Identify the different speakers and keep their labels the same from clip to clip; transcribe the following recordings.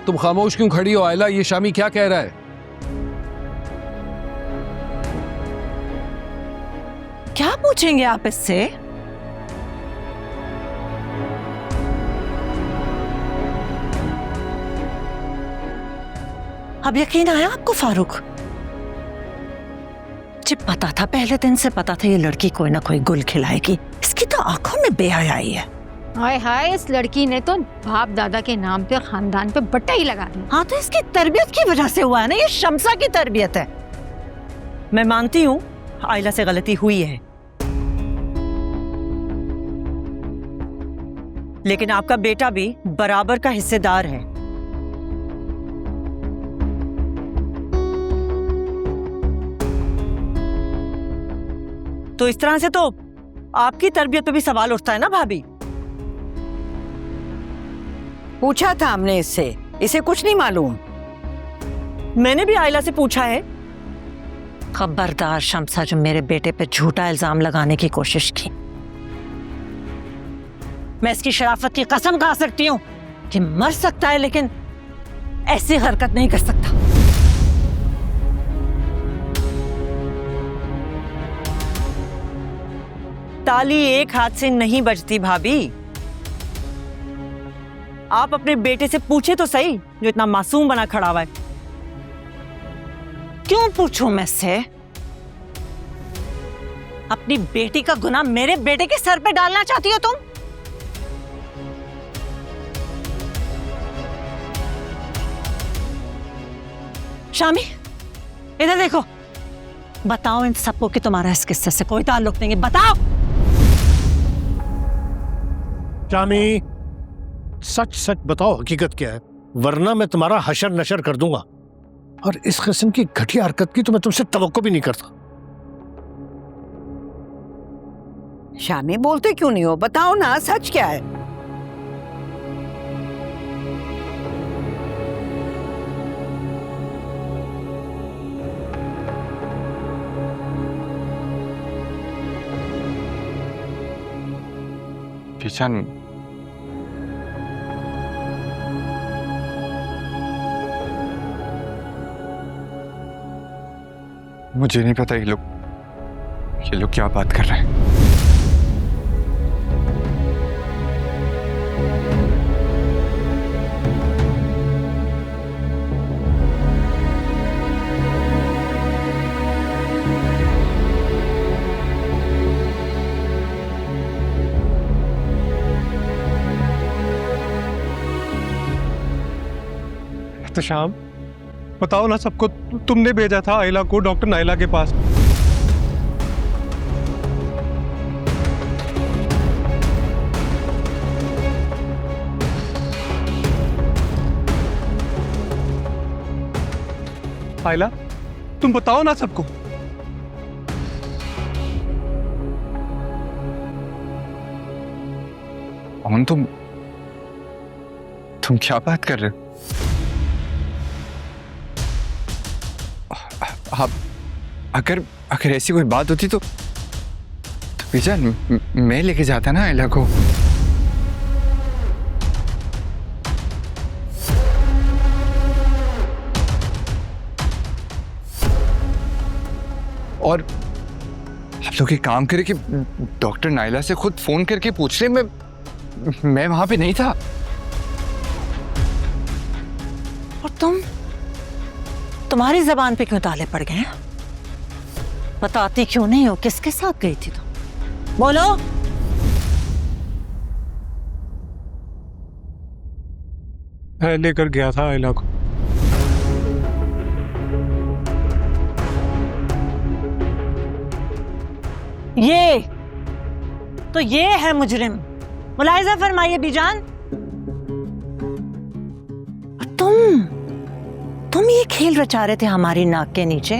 Speaker 1: तुम खामोश क्यों खड़ी हो आयला? ये शामी क्या कह रहा है?
Speaker 2: क्या पूछेंगे आप इससे? अब यकीन आया आपको फारूक? मुझे पता था, पहले दिन से पता था ये लड़की कोई ना कोई गुल खिलाएगी। इसकी तो आंखों में बेहयाई है।
Speaker 3: हाय हाय, इस लड़की ने तो बाप दादा के नाम पे खानदान पे बट्टा ही लगा दिया।
Speaker 2: हाँ तो इसकी तरबियत की वजह से हुआ है ना, ये शम्सा की तरबियत है। मैं मानती हूँ आयला से गलती हुई है, लेकिन आपका बेटा भी बराबर का हिस्सेदार है। तो इस तरह से तो आपकी तरबियत पे भी सवाल उठता है ना भाभी।
Speaker 4: पूछा था हमने इससे, इसे कुछ नहीं मालूम।
Speaker 2: मैंने भी आयला से पूछा है। खबरदार शम्सा, जो मेरे बेटे पे झूठा इल्जाम लगाने की कोशिश की। मैं इसकी शराफत की कसम खा सकती हूँ कि मर सकता है, लेकिन ऐसी हरकत नहीं कर सकता। ताली एक हाथ से नहीं बजती भाभी। आप अपने बेटे से पूछे तो सही, जो इतना मासूम बना खड़ा हुआ है। क्यों पूछूं मैं इससे? अपनी बेटी का गुनाह मेरे बेटे के सर पे डालना चाहती हो तुम? शामी, इधर देखो। बताओ इन सबको कि तुम्हारा इस किस्से से कोई ताल्लुक नहीं है। बताओ।
Speaker 5: शामी, सच सच बताओ हकीकत क्या है, वरना मैं तुम्हारा हशर नशर कर दूंगा। और इस किस्म की घटिया हरकत की तो मैं तुमसे तवक्को भी नहीं करता।
Speaker 4: शामी, बोलते क्यों नहीं हो? बताओ ना, सच क्या है?
Speaker 6: पहचान मुझे नहीं पता ये लोग क्या बात कर रहे हैं।
Speaker 7: तो शाम, बताओ ना सबको, तुमने भेजा था आयला को डॉक्टर नायला के पास। आयला, तुम बताओ ना सबको।
Speaker 6: कौन तुम क्या बात कर रहे हो? आप अगर ऐसी कोई बात होती तो पहचान मैं लेके जाता ना आयला को। और आप लोग एक काम करें कि डॉक्टर नायला से खुद फोन करके पूछ ले। मैं वहां पे नहीं था।
Speaker 2: और तुम्हारी जबान पे क्यों ताले पड़ गए हैं? बताती क्यों नहीं हो किसके साथ गई थी तुम? बोलो।
Speaker 7: मैं लेकर गया था आयला को।
Speaker 2: ये है मुजरिम। मुलाहिजा फरमाइए बीजान। तुम ये खेल रचा रहे थे हमारी नाक के नीचे।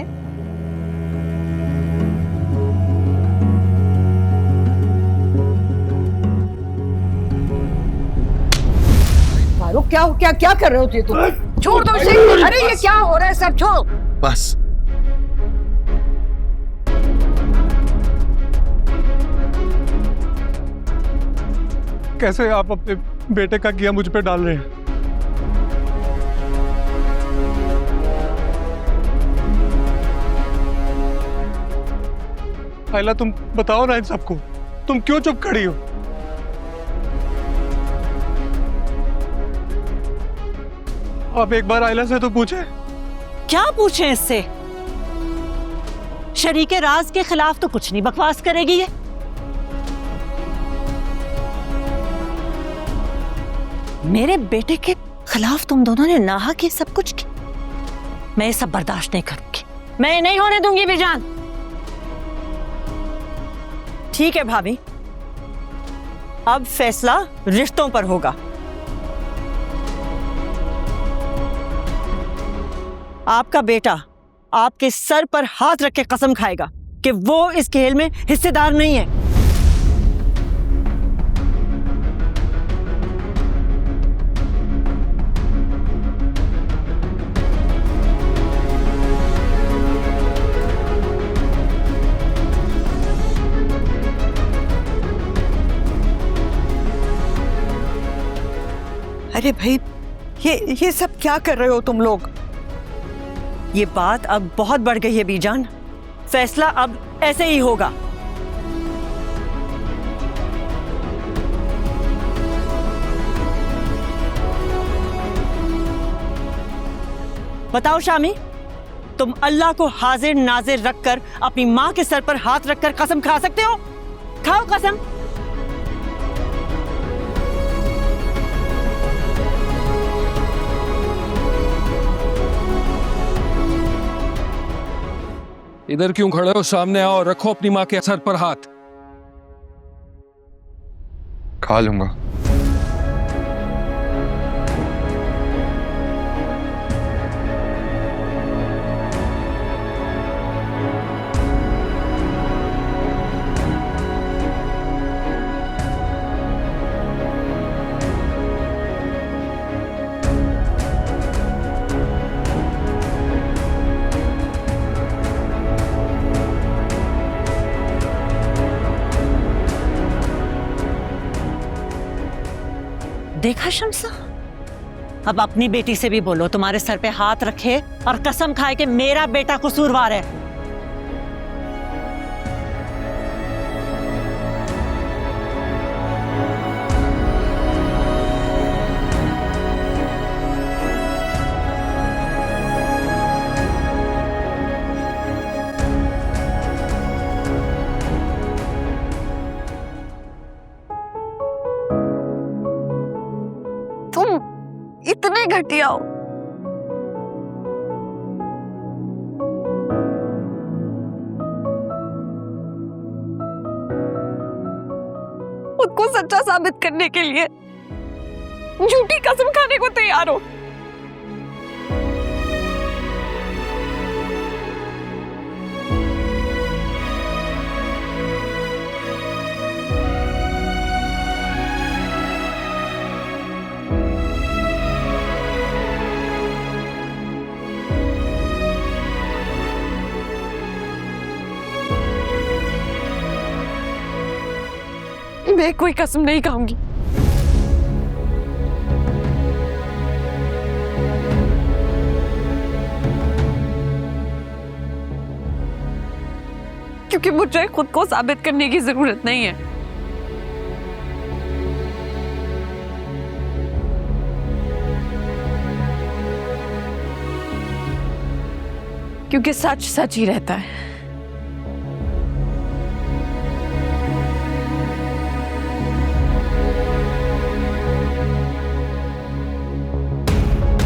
Speaker 4: फारूक, क्या कर रहे होते तुम? छोड़ दो इसे। अरे ये क्या हो रहा है? सब छोड़।
Speaker 5: बस
Speaker 7: कैसे आप अपने बेटे का किया मुझ पे डाल रहे हैं? आयला तुम बताओ ना इन सबको, तुम क्यों चुप खड़ी हो? आप एक बार आयला से तो पूछे।
Speaker 2: क्या पूछे इससे? शरीके राज के खिलाफ तो कुछ नहीं बकवास करेगी ये। मेरे बेटे के खिलाफ तुम दोनों ने नाहक ये सब कुछ किया। मैं ये सब बर्दाश्त नहीं करूंगी, मैं ये नहीं होने दूंगी बीजान। ठीक है भाभी, अब फैसला रिश्तों पर होगा। आपका बेटा आपके सर पर हाथ रख के कसम खाएगा कि वो इस खेल में हिस्सेदार नहीं है। अरे भाई, ये सब क्या कर रहे हो तुम लोग? ये बात अब बहुत बढ़ गई है बीजान। फैसला अब ऐसे ही होगा। बताओ शामी, तुम अल्लाह को हाजिर नाजिर रखकर अपनी मां के सर पर हाथ रखकर कसम खा सकते हो? खाओ कसम।
Speaker 1: इधर क्यों खड़े हो? सामने आओ, रखो अपनी माँ के सर पर हाथ।
Speaker 6: खा लूंगा।
Speaker 2: देखा शम्सा, अब अपनी बेटी से भी बोलो तुम्हारे सर पे हाथ रखे और कसम खाए कि मेरा बेटा कसूरवार है।
Speaker 8: इतने घटिया हो। खुद को सच्चा साबित करने के लिए झूठी कसम खाने को तैयार हो। मैं कोई कसम नहीं खाऊंगी। क्योंकि मुझे खुद को साबित करने की जरूरत नहीं है। क्योंकि सच सच ही रहता है।